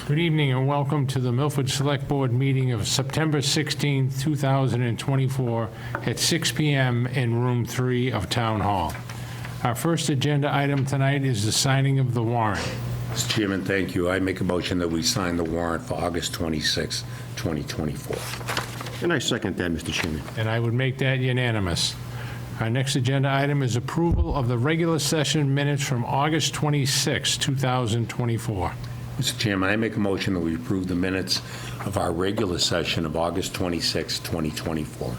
Good evening and welcome to the Milford Select Board meeting of September 16, 2024 at 6 p.m. in Room 3 of Town Hall. Our first agenda item tonight is the signing of the warrant. Mr. Chairman, thank you. I make a motion that we sign the warrant for August 26, 2024. And I second that, Mr. Chairman. And I would make that unanimous. Our next agenda item is approval of the regular session minutes from August 26, 2024. Mr. Chairman, I make a motion that we approve the minutes of our regular session of August 26, 2024.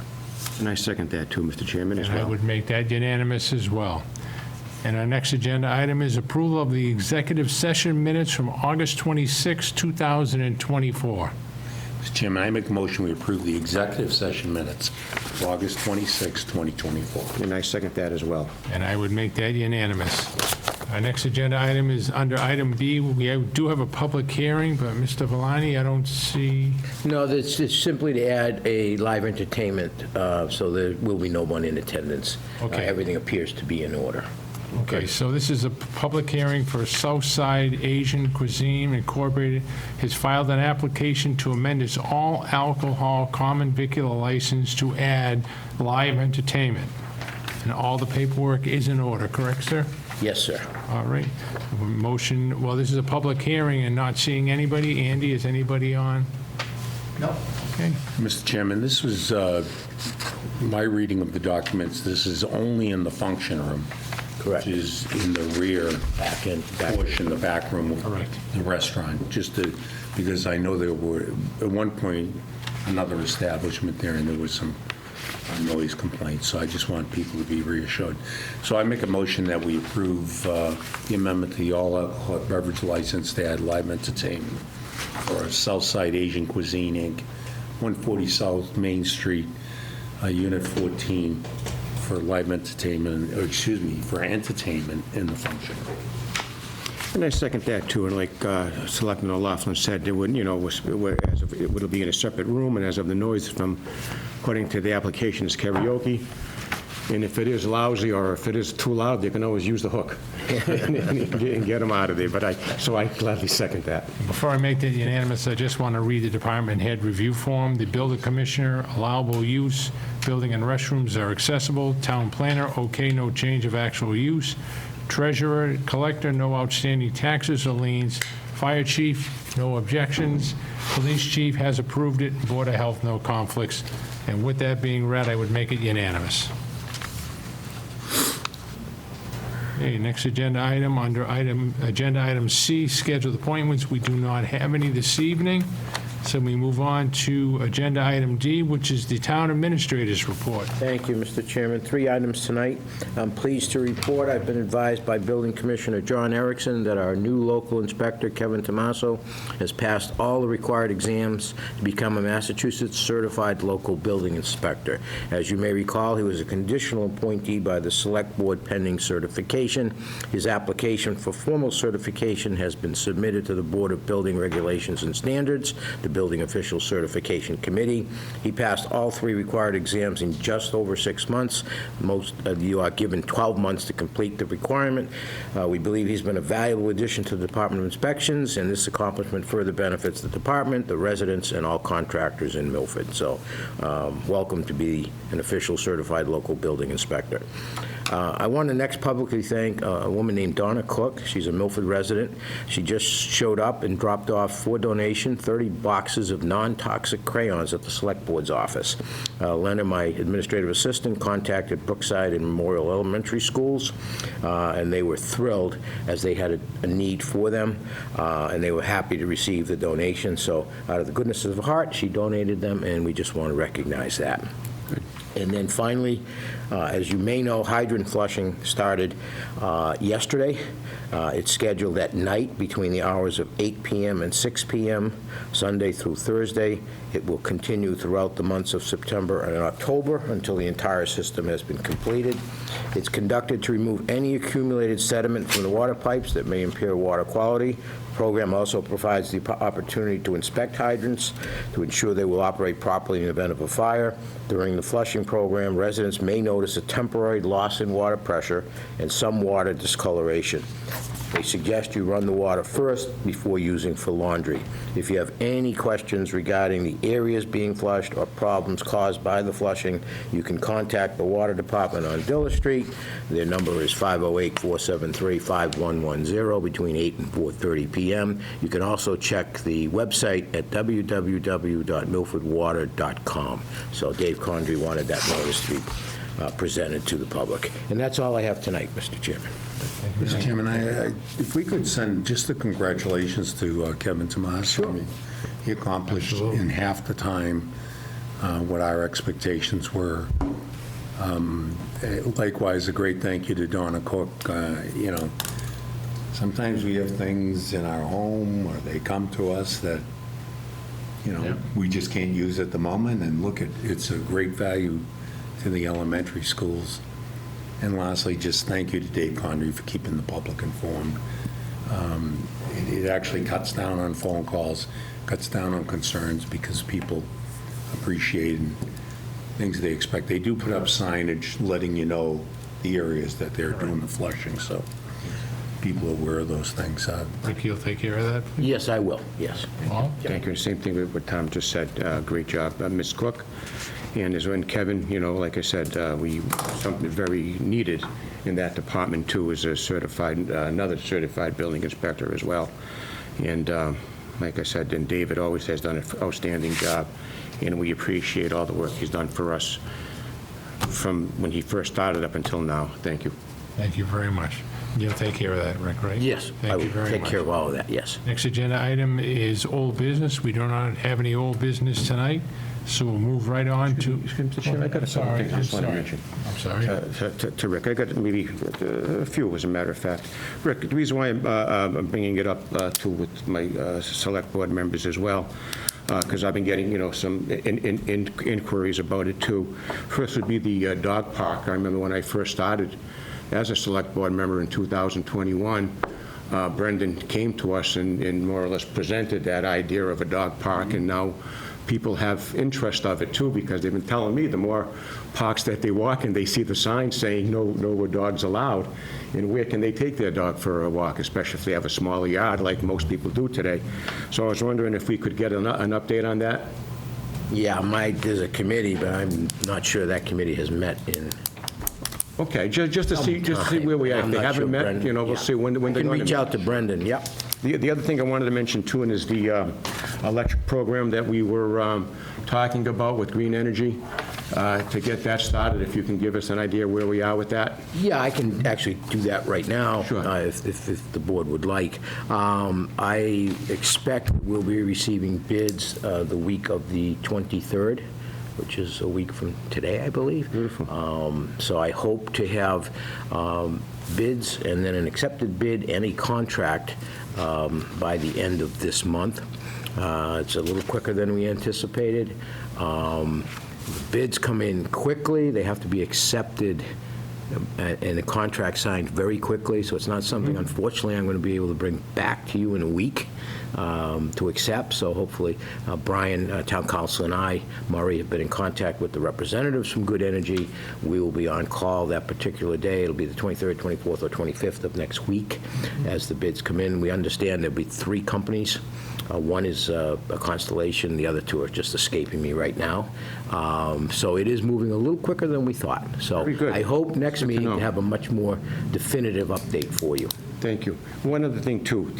And I second that too, Mr. Chairman, as And I well. would make that unanimous as well. And our next agenda item is approval of the executive session minutes from August 26, 2024. Mr. Chairman, I make a motion we approve the executive session minutes of August 26, 2024. And I second that as well. And I would make that unanimous. Our next agenda item is under item B. We do have a public hearing, but Mr. Valani, I don't see. No, it's simply to add a live entertainment, so there will be no one in attendance. Okay. Everything appears to be in order. Okay, so this is a public hearing for Southside Asian Cuisine Incorporated has filed an application to amend its all-alcohol common vicular license to add live entertainment. And all the paperwork is in order, correct, sir? Yes, sir. All right. Motion, well, this is a public hearing and not seeing anybody. Andy, is anybody on? No. Okay. Mr. Chairman, this was my reading of the documents. This is only in the function room. Correct. Which is in the rear Back in. portion, the back room of Correct. the restaurant, because I know there were, at one point, another establishment there, and there was some noise complaints, so I just want people to be reassured. So I make a motion that we approve the amendment to the all-alcohol beverage license to add live entertainment for Southside Asian Cuisine, Inc., 140 South Main Street, Unit 14, for live entertainment, or excuse me, for entertainment in the function room. And I second that too. And like Selectman O'Laughlin said, there would, it'll be in a separate room, and as of the noise from, according to the application, is karaoke. And if it is lousy or if it is too loud, they can always use the hook and get them out of there. So I gladly second that. Before I make that unanimous, I just want to read the department head review form. The building commissioner, allowable use, building and restrooms are accessible. Town planner, okay, no change of actual use. Treasurer, collector, no outstanding taxes or liens. Fire chief, no objections. Police chief has approved it. Board of Health, no conflicts. And with that being read, I would make it unanimous. Okay, next agenda item, agenda item C, scheduled appointments. We do not have any this evening. So we move on to agenda item D, which is the town administrator's report. Thank you, Mr. Chairman. 3 items tonight. I'm pleased to report I've been advised by Building Commissioner John Erickson that our new local inspector, Kevin Tomaso, has passed all the required exams to become a Massachusetts certified local building inspector. As you may recall, he was a conditional appointee by the Select Board pending certification. His application for formal certification has been submitted to the Board of Building Regulations and Standards, the Building Official Certification Committee. He passed all 3 required exams in just over 6 months. Most of you are given 12 months to complete the requirement. We believe he's been a valuable addition to the Department of Inspections, and this accomplishment further benefits the department, the residents, and all contractors in Milford. So welcome to be an official certified local building inspector. I want to next publicly thank a woman named Donna Cook. She's a Milford resident. She just showed up and dropped off for donation 30 boxes of non-toxic crayons at the Select Board's office. Lena, my administrative assistant, contacted Brookside and Memorial Elementary Schools, and they were thrilled as they had a need for them, and they were happy to receive the donation. So out of the goodness of her heart, she donated them, and we just want to recognize that. And then finally, as you may know, hydrant flushing started yesterday. It's scheduled at night between the hours of 8 p.m. and 6 p.m., Sunday through Thursday. It will continue throughout the months of September and October until the entire system has been completed. It's conducted to remove any accumulated sediment from the water pipes that may impair water quality. The program also provides the opportunity to inspect hydrants to ensure they will operate properly in the event of a fire. During the flushing program, residents may notice a temporary loss in water pressure and some water discoloration. They suggest you run the water first before using for laundry. If you have any questions regarding the areas being flushed or problems caused by the flushing, you can contact the Water Department on Diller Street. Their number is 508-473-5110 between 8 and 4:30 p.m. You can also check the website at www.milfordwater.com. So Dave Condrey wanted that notice to be presented to the public. And that's all I have tonight, Mr. Chairman. Mr. Chairman, if we could send just the congratulations to Kevin Tomaso. I mean, he accomplished in half the time what our expectations were. Likewise, a great thank you to Donna Cook. You know, sometimes we have things in our home, or they come to us that, you know, we just can't use at the moment, and look, it's a great value to the elementary schools. And lastly, just thank you to Dave Condrey for keeping the public informed. It actually cuts down on phone calls, cuts down on concerns, because people appreciate things they expect. They do put up signage letting you know the areas that they're doing the flushing, so people are aware of those things. Rick, you'll take care of that? Yes, I will, yes. Paul? Thank you. Same thing with what Tom just said. Great job, Ms. Cook. And as when Kevin, you know, like I said, something very needed in that department, too, is a certified, another certified building inspector as well. And like I said, and David always has done an outstanding job, and we appreciate all the work he's done for us from when he first started up until now. Thank you. Thank you very much. You'll take care of that, Rick, right? Yes, I Thank will you very take much. care of all of that, yes. Next agenda item is old business. We do not have any old business tonight, so we'll move right on to... Mr. Chairman, I got a couple things I just wanted to mention. I'm sorry. To Rick. I got maybe a few, as a matter of fact. Rick, the reason why I'm bringing it up too with my select board members as well, because I've been getting, you know, some inquiries about it too. First would be the dog park. I remember when I first started as a select board member in 2021, Brendan came to us and more or less presented that idea of a dog park, and now people have interest of it too, because they've been telling me the more parks that they walk in, they see the sign saying no dogs allowed, and where can they take their dog for a walk, especially if they have a smaller yard like most people do today. So I was wondering if we could get an update on that. Yeah, there's a committee, but I'm not sure that committee has met in... Okay, just to see where we are. If I'm they not sure, haven't met, Brendan. you know, we'll Yeah. see when they're I going can to reach out to Brendan, yep. The other thing I wanted to mention too, and is the electric program that we were talking about with Green Energy, to get that started, if you can give us an idea where we are with that. Yeah, I can actually do that right now, Sure. if the board would like. I expect we'll be receiving bids the week of the 23rd, which is a week from today, I believe. Beautiful. So I hope to have bids and then an accepted bid and a contract by the end of this month. It's a little quicker than we anticipated. Bids come in quickly. They have to be accepted and the contract signed very quickly, so it's not something, unfortunately, I'm going to be able to bring back to you in a week to accept. So hopefully, Brian, Town Council, and I, Murray, have been in contact with the representatives from Good Energy. We will be on call that particular day. It'll be the 23rd, 24th, or 25th of next week as the bids come in. We understand there'll be 3 companies. One is a Constellation, the other 2 are just escaping me right now. So it is moving a little quicker than we thought. So Very good. I hope next Good to meeting know. to have a much more definitive update for you. Thank you. One other thing, too,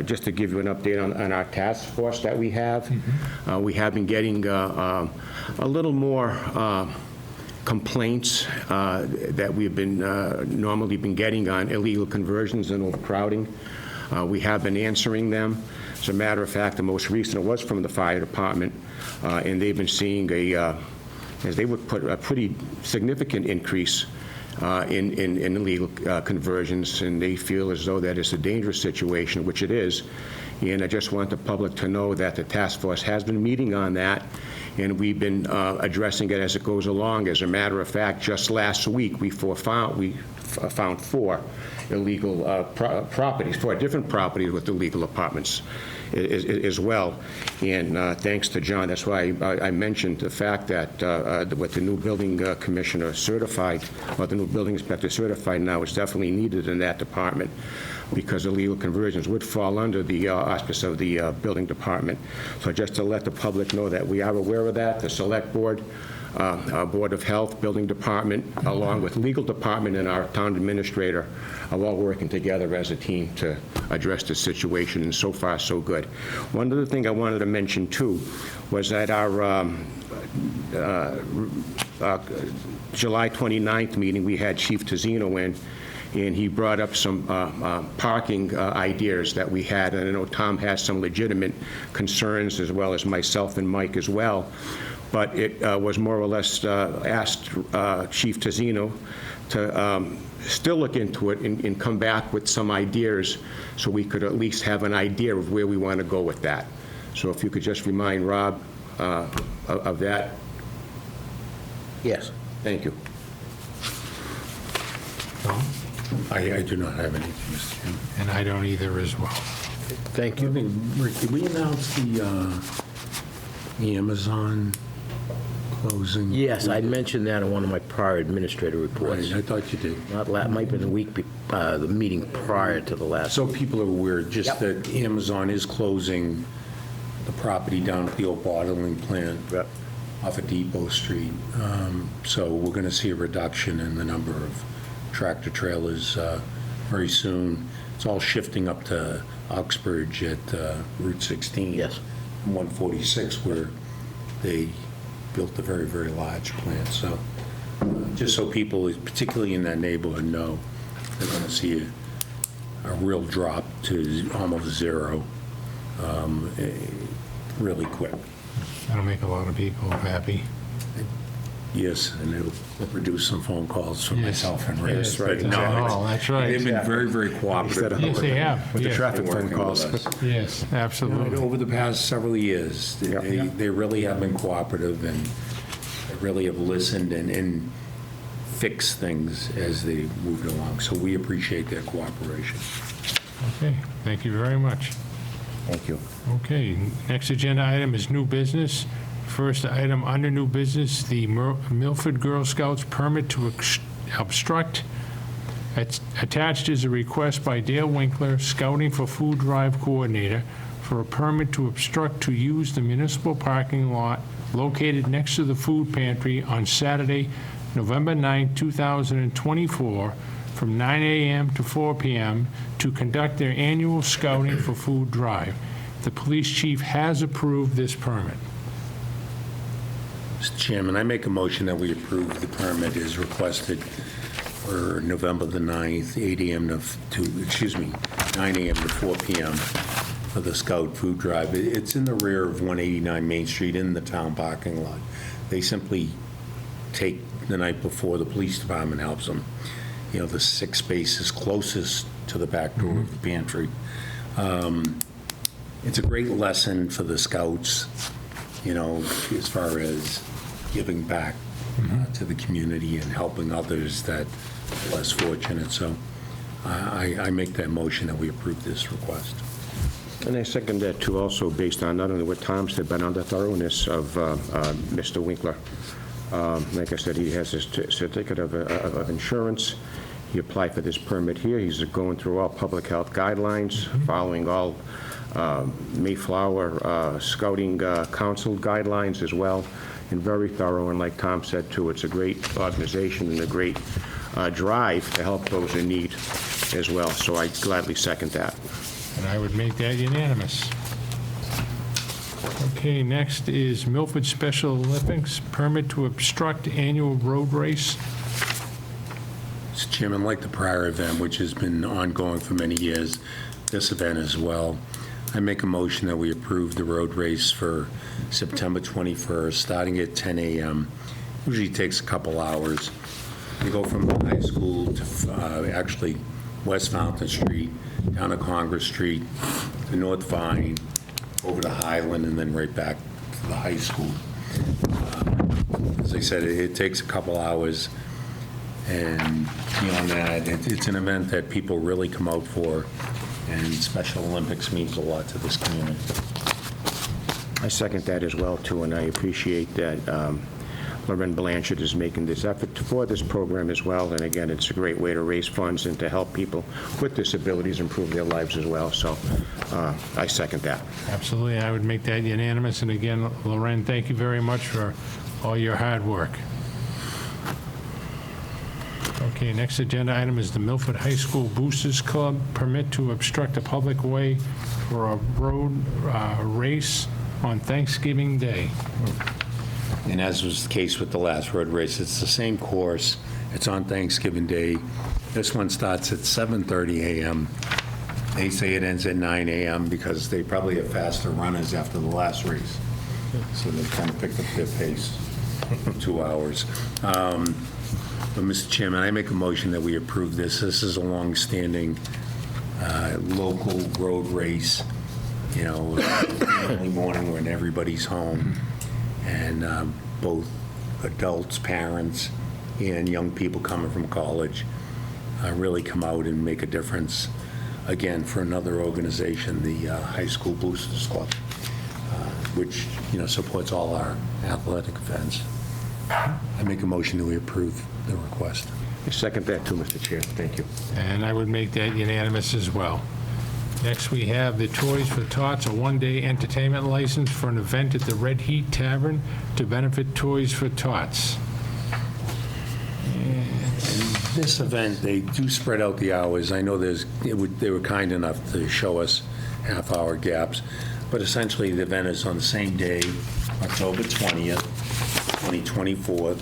just to give you an update on our task force that we have. We have been getting a little more complaints that we've been normally been getting on illegal conversions and overcrowding. We have been answering them. As a matter of fact, the most recent was from the fire department, and they've been seeing as they would put, a pretty significant increase in illegal conversions, and they feel as though that is a dangerous situation, which it is. And I just want the public to know that the task force has been meeting on that, and we've been addressing it as it goes along. As a matter of fact, just last week, we found 4 illegal properties, 4 different properties with illegal apartments. as well. And thanks to John, that's why I mentioned the fact that what the new building commissioner certified, or the new building inspector certified now is definitely needed in that department, because illegal conversions would fall under the auspice of the building department. So just to let the public know that we are aware of that, the Select Board, our Board of Health, Building Department, along with Legal Department and our Town Administrator, are all working together as a team to address the situation, and so far, so good. One other thing I wanted to mention, too, was that our July 29th meeting, we had Chief Tizino in, and he brought up some parking ideas that we had, and I know Tom has some legitimate concerns, as well as myself and Mike as well. But it was more or less asked Chief Tizino to still look into it and come back with some ideas, so we could at least have an idea of where we want to go with that. So if you could just remind Rob of that. Yes. Thank you. Tom? I do not have anything, Mr. Chairman. And I don't either as well. Thank you. Rick, did we announce the Amazon closing? Yes, I mentioned that in one of my prior administrative reports. Right, I thought you did. Might have been the week, the meeting prior to the last. So people are aware, just Yep. that Amazon is closing the property down at the old bottling plant Yep. off of Depot Street. So we're going to see a reduction in the number of tractor trailers very soon. It's all shifting up to Uxbridge at Route 16. Yes. And 146, where they built a very, very large plant. So just so people, particularly in that neighborhood, know, they're going to see a real drop to almost zero really quick. That'll make a lot of people happy. Yes, and it'll produce some phone calls from Yes. myself and Rick. Yes, right. But no, Oh, that's right. they've been very, very cooperative. Yes, they have. With the Yes. traffic phone working calls. with us. Yes, absolutely. Over the past several years, they really have been cooperative, and they really have listened and fixed things as they moved along. So we appreciate their cooperation. Okay, thank you very much. Thank you. Okay, next agenda item is new business. First item under new business, the Milford Girl Scouts permit to obstruct. Attached is a request by Dale Winkler, Scouting for Food Drive Coordinator, for a permit to obstruct to use the municipal parking lot located next to the food pantry on Saturday, November 9, 2024, from 9 a.m. to 4 p.m. to conduct their annual Scouting for Food Drive. The police chief has approved this permit. Mr. Chairman, I make a motion that we approve the permit as requested for November the 9th, 8 a.m. to 9 a.m. to 4 p.m. for the Scout Food Drive. It's in the rear of 189 Main Street in the town parking lot. They simply take the night before, the police department helps them. You know, the 6 spaces closest to the back door of the pantry. It's a great lesson for the Scouts, you know, as far as giving back to the community and helping others that are less fortunate. So I make that motion that we approve this request. And I second that, too, also based on not only what Tom said, but on the thoroughness of Mr. Winkler. Like I said, he has his certificate of insurance. He applied for this permit here. He's going through all public health guidelines, following all Mayflower Scouting Council guidelines as well, and very thorough. And like Tom said, too, it's a great organization and a great drive to help those in need as well. So I gladly second that. And I would make that unanimous. Okay, next is Milford Special Olympics, permit to obstruct annual road race. Mr. Chairman, like the prior event, which has been ongoing for many years, this event as well, I make a motion that we approve the road race for September 21st, starting at 10 a.m. Usually takes a couple hours. We go from the high school to actually West Fountain Street, down to Congress Street, to North Vine, over to Highland, and then right back to the high school. As I said, it takes a couple hours, and beyond that, it's an event that people really come out for. and Special Olympics means a lot to this community. I second that as well, too, and I appreciate that Loren Blanchard is making this effort for this program as well. And again, it's a great way to raise funds and to help people with disabilities improve their lives as well. So I second that. Absolutely, I would make that unanimous. And again, Loren, thank you very much for all your hard work. Okay, next agenda item is the Milford High School Boosters Club permit to obstruct a public way for a road race on Thanksgiving Day. And as was the case with the last road race, it's the same course. It's on Thanksgiving Day. This one starts at 7:30 a.m. They say it ends at 9 a.m. because they probably have faster runners after the last race. So they kind of picked up their pace, 2 hours. But, Mr. Chairman, I make a motion that we approve this. This is a long-standing local road race, you know, early morning when everybody's home. And both adults, parents, and young people coming from college really come out and make a difference. Again, for another organization, the High School Boosters Club, which, you know, supports all our athletic events. I make a motion that we approve the request. I second that, too, Mr. Chair. Thank you. And I would make that unanimous as well. Next, we have the Toys for Tots, a one-day entertainment license for an event at the Red Heat Tavern to benefit Toys for Tots. This event, they do spread out the hours. I know they were kind enough to show us half-hour gaps, but essentially the event is on the same day, October 20th, 2024.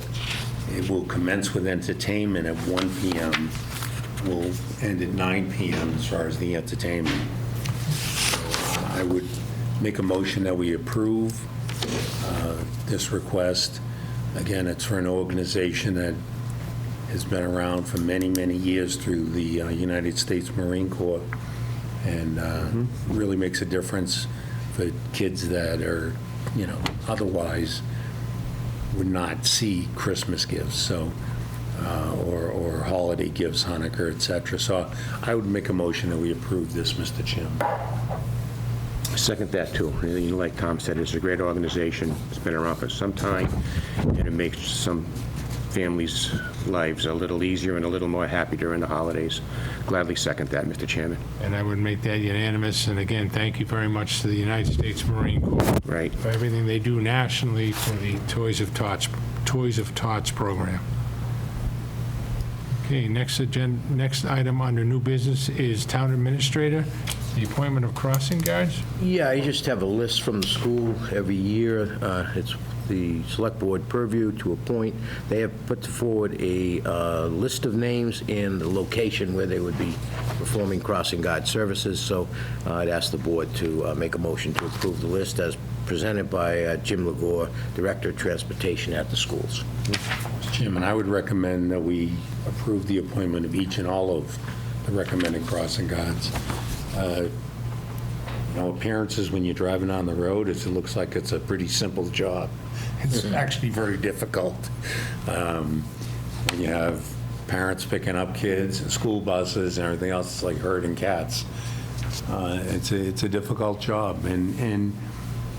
It will commence with entertainment at 1 p.m., will end at 9 p.m. as far as the entertainment. I would make a motion that we approve this request. Again, it's for an organization that has been around for many, many years through the United States Marine Corps, and really makes a difference for kids that are, you know, otherwise would not see Christmas gifts, so or holiday gifts, Hanukkah, et cetera. So I would make a motion that we approve this, Mr. Chairman. I second that, too. You know, like Tom said, it's a great organization. It's been around for some time, and it makes some families' lives a little easier and a little more happy during the holidays. Gladly second that, Mr. Chairman. And I would make that unanimous. And again, thank you very much to the United States Marine Corps Right. for everything they do nationally for the Toys of Tots program. Okay, next item under new business is Town Administrator, the appointment of crossing guards. Yeah, I just have a list from the school every year. It's the Select Board purview to appoint. They have put forward a list of names and the location where they would be performing crossing guard services. So I'd ask the board to make a motion to approve the list as presented by Jim Legore, Director of Transportation at the schools. Mr. Chairman, I would recommend that we approve the appointment of each and all of the recommended crossing guards. You know, appearances when you're driving on the road, it looks like it's a pretty simple job. It's actually very difficult. When you have parents picking up kids and school buses and everything else, it's like herding cats. It's a difficult job, and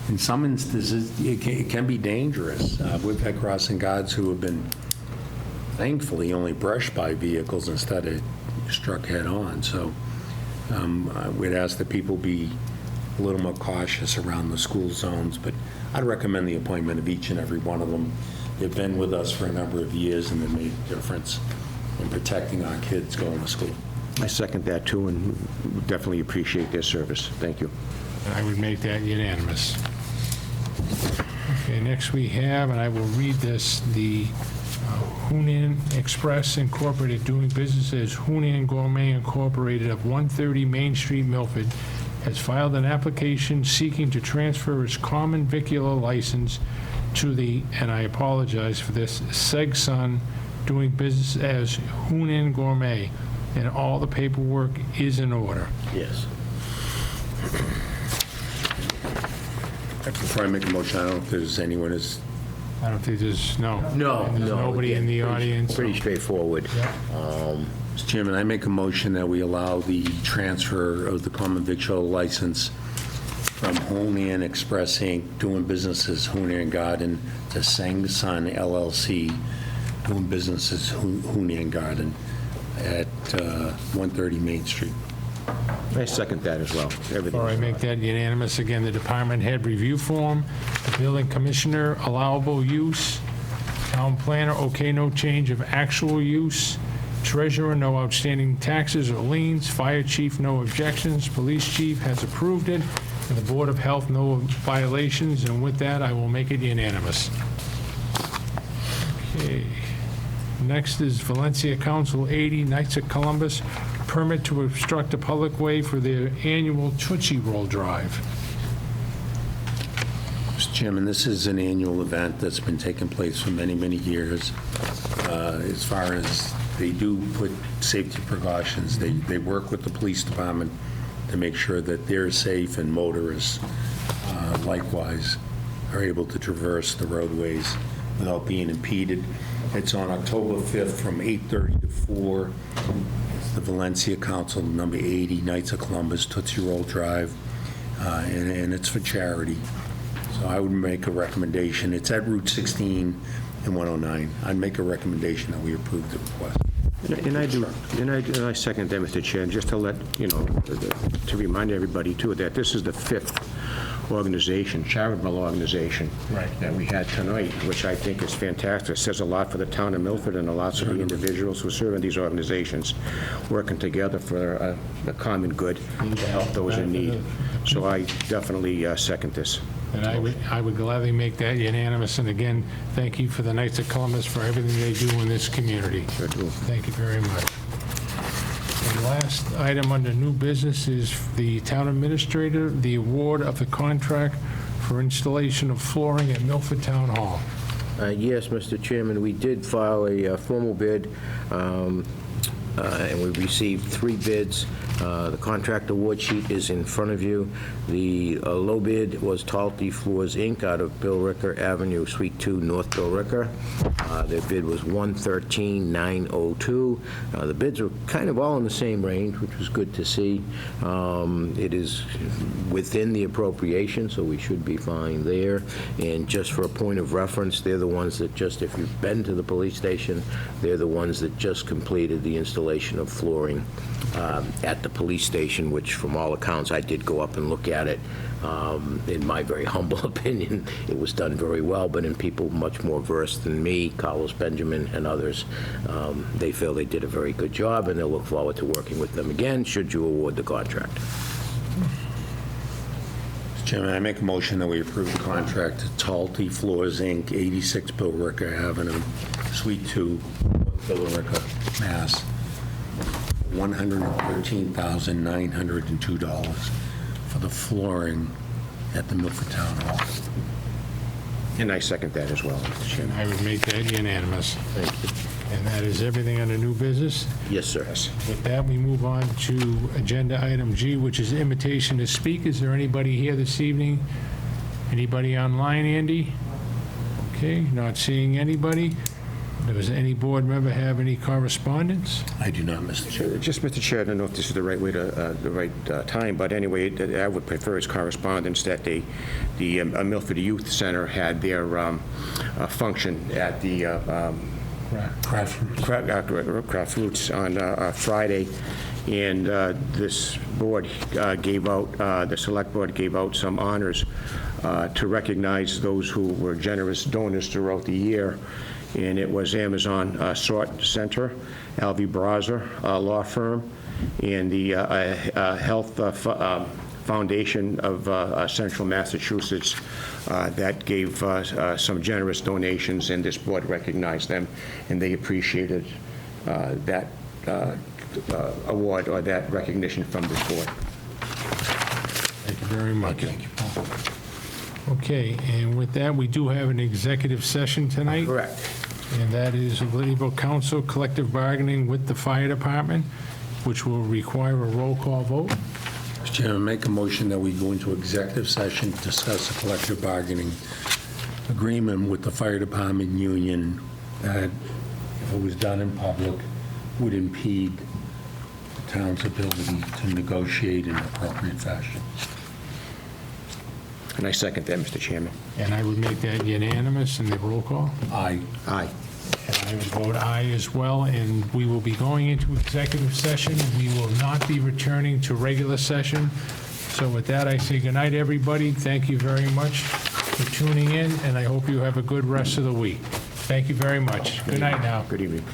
in some instances, it can be dangerous. We've had crossing guards who have been, thankfully, only brushed by vehicles instead of struck head-on. So we'd ask that people be a little more cautious around the school zones, but I'd recommend the appointment of each and every one of them. They've been with us for a number of years, and they've made a difference in protecting our kids going to school. I second that, too, and definitely appreciate their service. Thank you. And I would make that unanimous. Okay, next we have, and I will read this, the Hunan Express Incorporated, doing business as Hunan Gourmet Incorporated of 130 Main Street, Milford, has filed an application seeking to transfer its common vicular license to the, and I apologize for this, Segsun, doing business as Hunan Gourmet, and all the paperwork is in order. Yes. Before I make a motion, I don't know if there's anyone who's I don't think there's, no. No, And there's no. nobody in the Pretty- audience. Pretty straightforward. Mr. Chairman, I make a motion that we allow the transfer of the common victual license from Hunan Express Inc., doing business as Hunan Garden, to Sang Sun LLC, doing business as Hunan Garden, at 130 Main Street. I second that as well. Everything. Before I make that unanimous, again, the department head review form, the building commissioner, allowable use, town planner, okay, no change of actual use, treasurer, no outstanding taxes or liens, fire chief, no objections, police chief has approved it, and the Board of Health, no violations, and with that, I will make it unanimous. Okay. Next is Valencia Council 80, Knights of Columbus, permit to obstruct a public way for their annual Tootsie Roll Drive. Mr. Chairman, this is an annual event that's been taking place for many, many years. As far as they do put safety precautions, they work with the police department to make sure that they're safe, and motorists likewise are able to traverse the roadways without being impeded. It's on October 5th from 8:30 to 4. It's the Valencia Council, number 80, Knights of Columbus, Tootsie Roll Drive, and it's for charity. So I would make a recommendation. It's at Route 16 and 109. I'd make a recommendation that we approve the request. And I second that, Mr. Chair, just to let, you know, to remind everybody, too, that this is the fifth organization, charitable organization, Right. that we had tonight, which I think is fantastic. It says a lot for the town of Milford and a lot for the individuals who serve in these organizations, working together for the common good to help those in need. So I definitely second this. And I would gladly make that unanimous, and again, thank you for the Knights of Columbus for everything they do in this community. Sure do. Thank you very much. And last item under new business is the town administrator, the award of the contract for installation of flooring at Milford Town Hall. Yes, Mr. Chairman, we did file a formal bid, and we received 3 bids. The contract award sheet is in front of you. The low bid was Talty Floors, Inc., out of Bill Ricker Avenue, Suite 2, North Bill Ricker. Their bid was $113,902. The bids were kind of all in the same range, which was good to see. It is within the appropriation, so we should be fine there. And just for a point of reference, they're the ones that just, if you've been to the police station, they're the ones that just completed the installation of flooring at the police station, which from all accounts, I did go up and look at it. In my very humble opinion, it was done very well, but in people much more versed than me, Carlos Benjamin and others, they feel they did a very good job, and they'll look forward to working with them again, should you award the contract. Mr. Chairman, I make a motion that we approve the contract to Talty Floors, Inc., 86 Bill Ricker Avenue, Suite 2, Bill Ricker, Mass. $113,902 for the flooring at the Milford Town Hall. And I second that as well, Mr. Chairman. I would make that unanimous. Thank you. And that is everything under new business. Yes, sir. With that, we move on to agenda item G, which is invitation to speak. Is there anybody here this evening? Anybody online, Andy? Okay, not seeing anybody. Does any board member have any correspondence? I do not, Mr. Chairman. Just, Mr. Chair, I don't know if this is the right way to, the right time, but anyway, I would prefer as correspondence that the Milford Youth Center had their function at the Craft Roots on Friday, and this board gave out, the select board gave out some honors to recognize those who were generous donors throughout the year. And it was Amazon Sort Center, Alvy Brazer Law Firm, and the Health Foundation of Central Massachusetts that gave some generous donations, and this board recognized them, and they appreciated that award or that recognition from this board. Thank you very much. Thank you, Paul. Okay, and with that, we do have an executive session tonight. Correct. And that is Labor Council collective bargaining with the fire department, which will require a roll call vote. Mr. Chairman, make a motion that we go into executive session to discuss the collective bargaining agreement with the fire department union that, if it was done in public, would impede the town's ability to negotiate in an appropriate fashion. And I second that, Mr. Chairman. And I would make that unanimous in the roll call. Aye. Aye. And I would vote aye as well, and we will be going into executive session. We will not be returning to regular session. So with that, I say goodnight, everybody. Thank you very much for tuning in, and I hope you have a good rest of the week. Thank you very much. Good night now. Good evening.